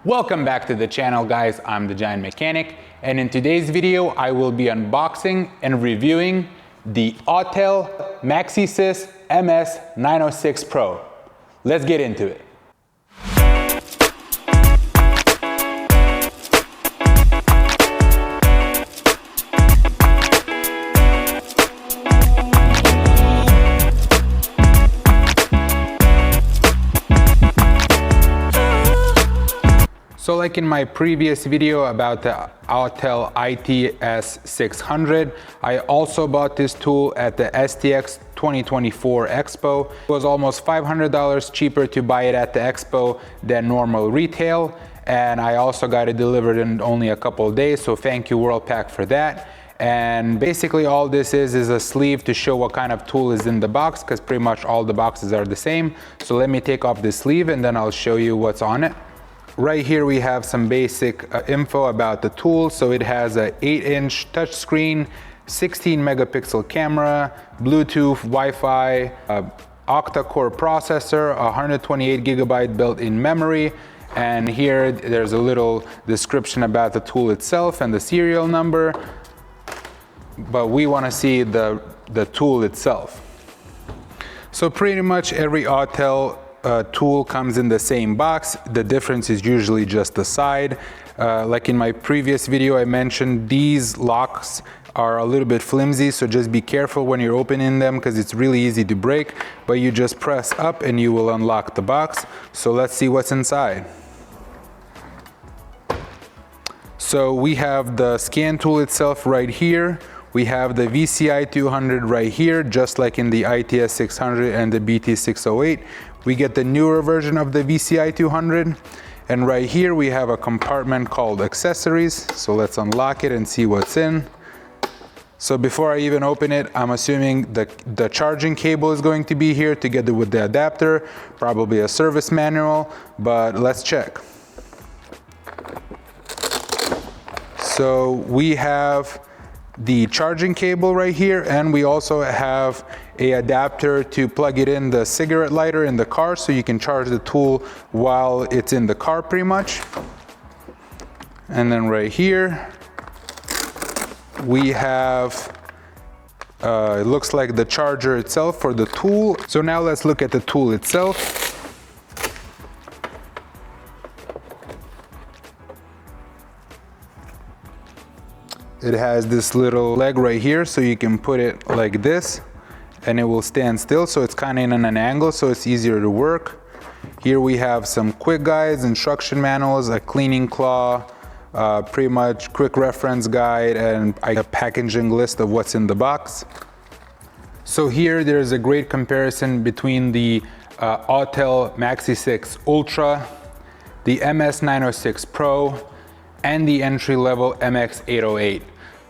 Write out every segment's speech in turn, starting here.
Welcome back to the channel, guys. I'm the Giant Mechanic, and in today's video I will be unboxing and reviewing the Autel MaxiSys MS906 Pro. Let's get into it. So like in my previous video about the Autel ITS600, I also bought this tool at the STX 2024 Expo. It was almost $500 cheaper to buy it at the Expo than normal retail. And I also got it delivered in only a couple of days, so thank you Worldpac for that. And basically all this is a sleeve to show what kind of tool is in the box, because pretty much all the boxes are the same. So let me take off the sleeve and then I'll show you what's on it. Right here we have some basic info about the tool. So it has a 8-inch touchscreen, 16 megapixel camera, Bluetooth, Wi-Fi, octa-core processor, 128 gigabyte built-in memory, and here there's a little description about the tool itself and the serial number, but we want to see the tool itself. So pretty much every Autel tool comes in the same box. The difference is usually just the side. Like in my previous video I mentioned, these locks are a little bit flimsy, so just be careful when you're opening them because it's really easy to break, but you just press up and you will unlock the box. So let's see what's inside. So we have the scan tool itself right here. We have the VCI 200 right here, just like in the ITS 600 and the BT 608. We get the newer version of the VCI 200. And right here we have a compartment called accessories. So let's unlock it and see what's in. So before I even open it, I'm assuming the charging cable is going to be here together with the adapter, probably a service manual, but let's check. So we have the charging cable right here, and we also have a adapter to plug it in the cigarette lighter in the car so you can charge the tool while it's in the car pretty much. And then right here we have it looks like the charger itself for the tool. So now let's look at the tool itself. It has this little leg right here, so you can put it like this and it will stand still, so it's kind of in an angle, so it's easier to work. Here we have some quick guides, instruction manuals, a cleaning claw, pretty much quick reference guide, and a packaging list of what's in the box. So here there's a great comparison between the Autel MaxiSys Ultra, the MS906 Pro, and the entry-level MX808.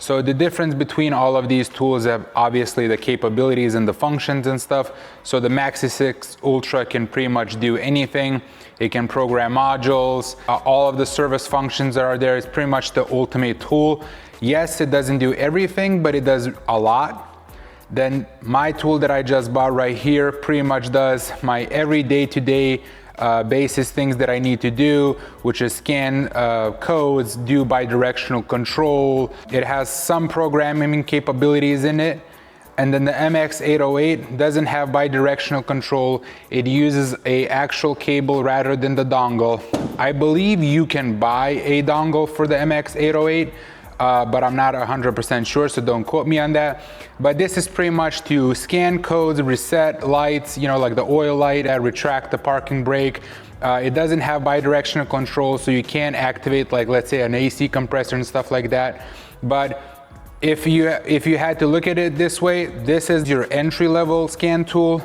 So the difference between all of these tools have obviously the capabilities and the functions and stuff. So the MaxiSys Ultra can pretty much do anything. It can program modules, all of the service functions that are there. It's pretty much the ultimate tool. Yes, it doesn't do everything, but it does a lot. Then my tool that I just bought right here pretty much does my every day-to-day basis things that I need to do, which is scan codes, do bidirectional control. It has some programming capabilities in it. And then the MX808 doesn't have bidirectional control. It uses a actual cable rather than the dongle. I believe you can buy a dongle for the MX808, but I'm not 100% sure, so don't quote me on that. But this is pretty much to scan codes, reset lights, you know, like the oil light, retract the parking brake. It doesn't have bidirectional control, so you can't activate, like, let's say, an AC compressor and stuff like that. But if you had to look at it this way, this is your entry-level scan tool.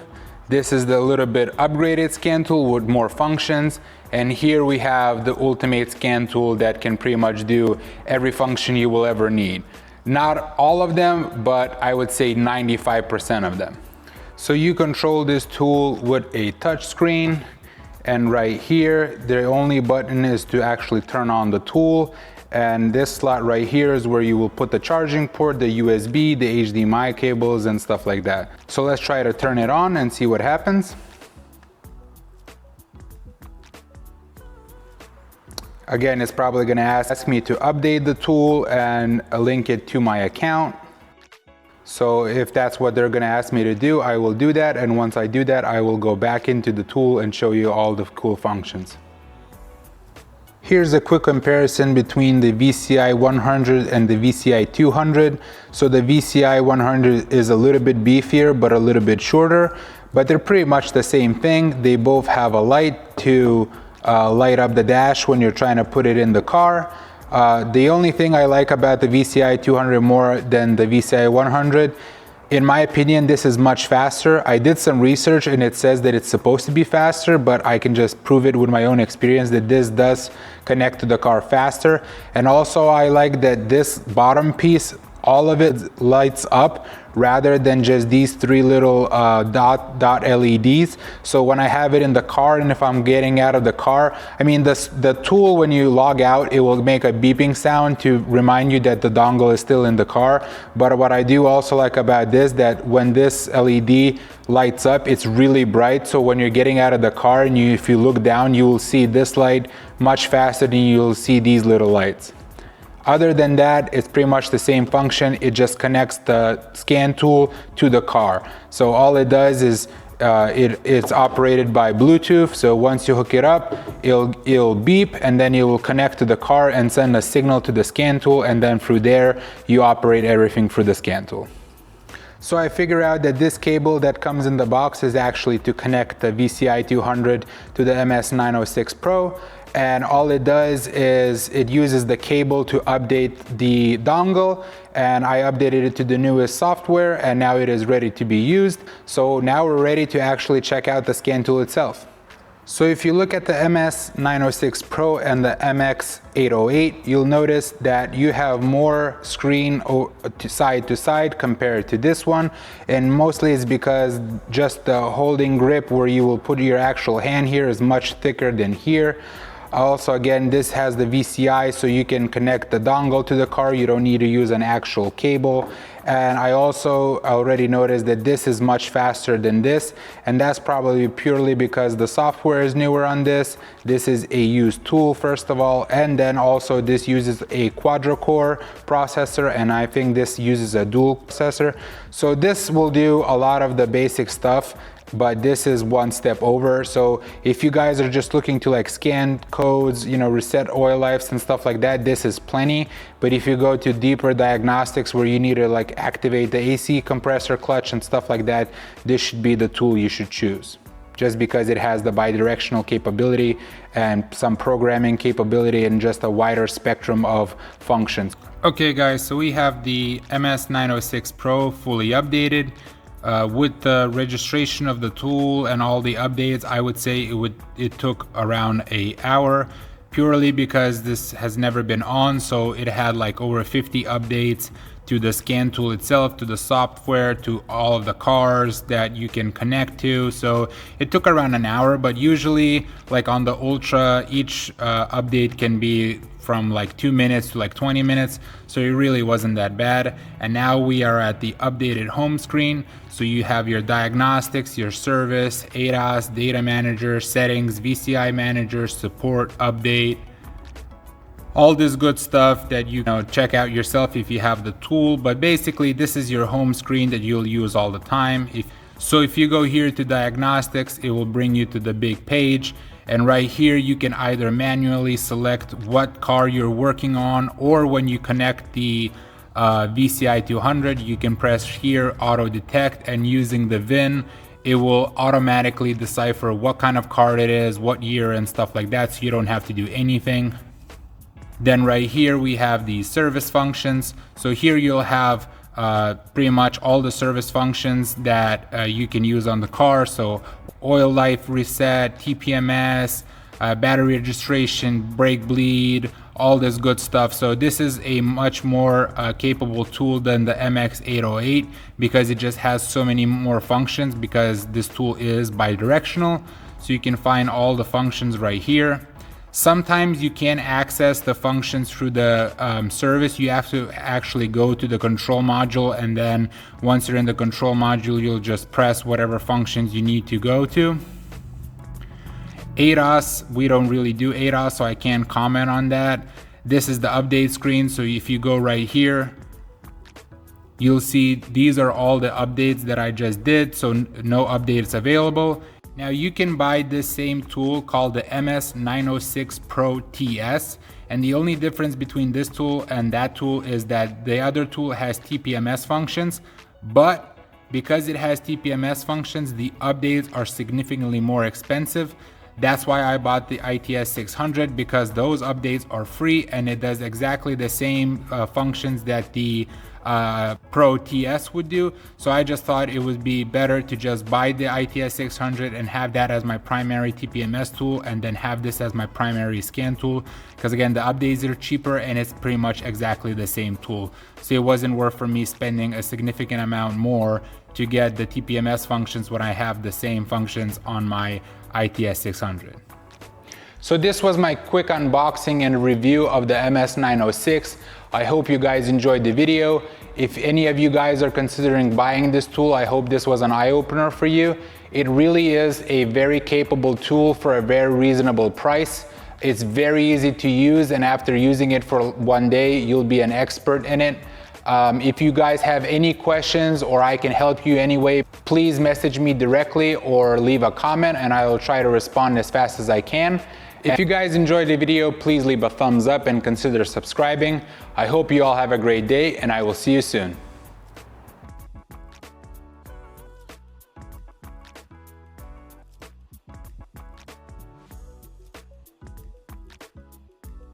This is the little bit upgraded scan tool with more functions. And here we have the ultimate scan tool that can pretty much do every function you will ever need. Not all of them, but I would say 95% of them. So you control this tool with a touch screen, and right here, the only button is to actually turn on the tool. And this slot right here is where you will put the charging port, the USB, the HDMI cables, and stuff like that. So let's try to turn it on and see what happens. Again, it's probably going to ask me to update the tool and link it to my account. So if that's what they're going to ask me to do, I will do that. And once I do that, I will go back into the tool and show you all the cool functions. Here's a quick comparison between the VCI 100 and the VCI 200. So the VCI 100 is a little bit beefier, but a little bit shorter, but they're pretty much the same thing. They both have a light to light up the dash when you're trying to put it in the car. The only thing I like about the VCI 200 more than the VCI 100, in my opinion, this is much faster. I did some research and it says that it's supposed to be faster, but I can just prove it with my own experience that this does connect to the car faster. And also I like that this bottom piece, all of it lights up rather than just these three little dot LEDs. So when I have it in the car and if I'm getting out of the car, I mean the tool, when you log out, it will make a beeping sound to remind you that the dongle is still in the car. But what I do also like about this, that when this LED lights up, it's really bright. So when you're getting out of the car and if you look down, you will see this light much faster than you'll see these little lights. Other than that, it's pretty much the same function. It just connects the scan tool to the car. So all it does is it's operated by Bluetooth. So once you hook it up, it'll beep and then it will connect to the car and send a signal to the scan tool. And then through there, you operate everything through the scan tool. So I figure out that this cable that comes in the box is actually to connect the VCI 200 to the MS906 Pro. And all it does is it uses the cable to update the dongle, and I updated it to the newest software and now it is ready to be used. So now we're ready to actually check out the scan tool itself. So if you look at the MS906 Pro and the MX808, you'll notice that you have more screen side to side compared to this one. And mostly it's because just the holding grip where you will put your actual hand here is much thicker than here. Also, again, this has the VCI, so you can connect the dongle to the car. You don't need to use an actual cable. And I also already noticed that this is much faster than this, and that's probably purely because the software is newer on this. This is a used tool, first of all, and then also this uses a quadra-core processor, and I think this uses a dual processor. So this will do a lot of the basic stuff, but this is one step over. So if you guys are just looking to like scan codes, you know, reset oil lives and stuff like that, this is plenty. But if you go to deeper diagnostics where you need to like activate the AC compressor clutch and stuff like that, this should be the tool you should choose, just because it has the bidirectional capability and some programming capability and just a wider spectrum of functions. Okay guys, so we have the MS906 Pro fully updated. With the registration of the tool and all the updates, I would say it took around an hour, purely because this has never been on. So it had like over 50 updates to the scan tool itself, to the software, to all of the cars that you can connect to. So it took around an hour, but usually like on the Ultra, each update can be from like 2 minutes to like 20 minutes. So it really wasn't that bad. And now we are at the updated home screen. So you have your diagnostics, your service, ADAS, data manager, settings, VCI manager, support, update, all this good stuff that you know check out yourself if you have the tool. But basically this is your home screen that you'll use all the time. So if you go here to diagnostics, it will bring you to the big page. And right here, you can either manually select what car you're working on, or when you connect the VCI 200, you can press here, auto detect, and using the VIN, it will automatically decipher what kind of car it is, what year and stuff like that, so you don't have to do anything. Then right here, we have the service functions. So here you'll have pretty much all the service functions that you can use on the car. So oil life reset, TPMS, battery registration, brake bleed, all this good stuff. So this is a much more capable tool than the MX808 because it just has so many more functions, because this tool is bidirectional. So you can find all the functions right here. Sometimes you can't access the functions through the service. You have to actually go to the control module, and then once you're in the control module, you'll just press whatever functions you need to go to. ADAS, we don't really do ADAS, so I can't comment on that. This is the update screen, so if you go right here, you'll see these are all the updates that I just did, so no updates available. Now you can buy this same tool called the MS906 Pro TS, and the only difference between this tool and that tool is that the other tool has TPMS functions, but because it has TPMS functions, the updates are significantly more expensive. That's why I bought the ITS 600, because those updates are free and it does exactly the same functions that the Pro TS would do. So I just thought it would be better to just buy the ITS 600 and have that as my primary TPMS tool, and then have this as my primary scan tool, because again, the updates are cheaper and it's pretty much exactly the same tool. So it wasn't worth for me spending a significant amount more to get the TPMS functions when I have the same functions on my ITS 600. So this was my quick unboxing and review of the MS906. I hope you guys enjoyed the video. If any of you guys are considering buying this tool, I hope this was an eye-opener for you. It really is a very capable tool for a very reasonable price. It's very easy to use, and after using it for one day, you'll be an expert in it. If you guys have any questions or I can help you anyway, please message me directly or leave a comment and I will try to respond as fast as I can. If you guys enjoyed the video, please leave a thumbs up and consider subscribing. I hope you all have a great day, and I will see you soon.